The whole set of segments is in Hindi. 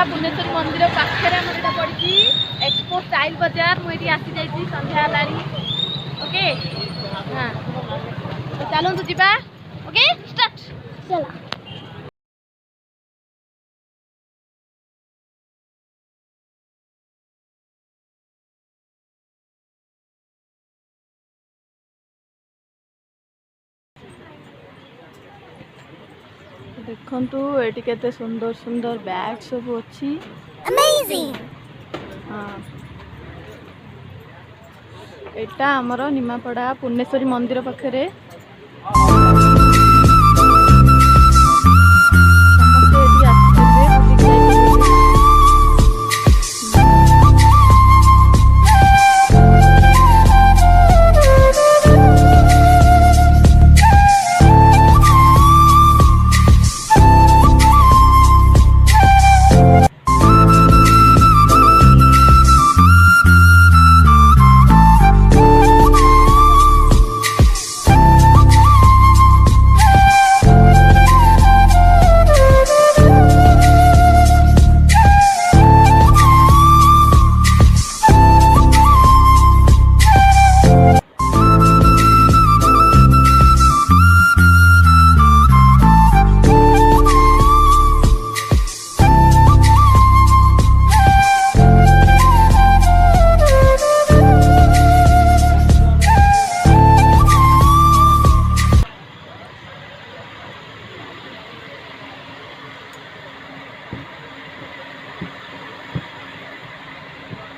पुण्यश्वरी मंदिर पाखे आमर पड़ी एक्सपो स्टाइल बाजार मुझे आसी जाइए संध्या ओके हाँ तो चलतु जीवा ओके स्टार्ट चला। देखंतु एटी केते सुंदर सुंदर बैग सब अच्छी अमेजिंग। हाँ एटा हमर निमापड़ा पुण्यश्वरी मंदिर पाखरे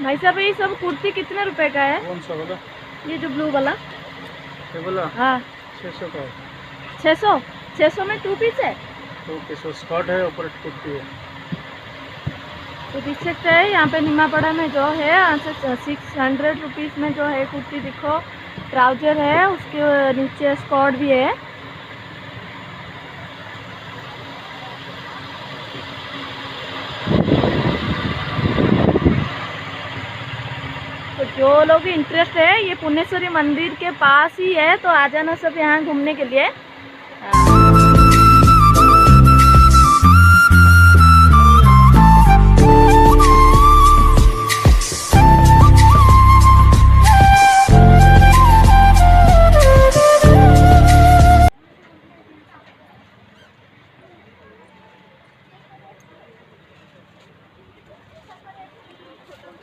भाई साहब ये सब कुर्ती कितने रुपए का है? कौन सा वाला? ये जो ब्लू वाला। ये वाला? हाँ 600 का है। 600? 600 में 2 पीस है? 2 पीस स्कर्ट है ऊपर कुर्ती है। तो देख सकते हैं यहाँ पे निमापड़ा में जो है 600 रुपीज़ में जो है कुर्ती दिखो ट्राउजर है उसके नीचे स्कर्ट भी है। तो जो लोग इंटरेस्ट है ये पुण्यश्वरी मंदिर के पास ही है तो आ जाना सब यहाँ घूमने के लिए।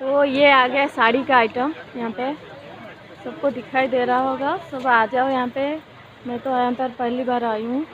तो ये आ गया साड़ी का आइटम। यहाँ पे सबको दिखाई दे रहा होगा, सब आ जाओ यहाँ पे। मैं तो यहाँ पर पहली बार आई हूँ।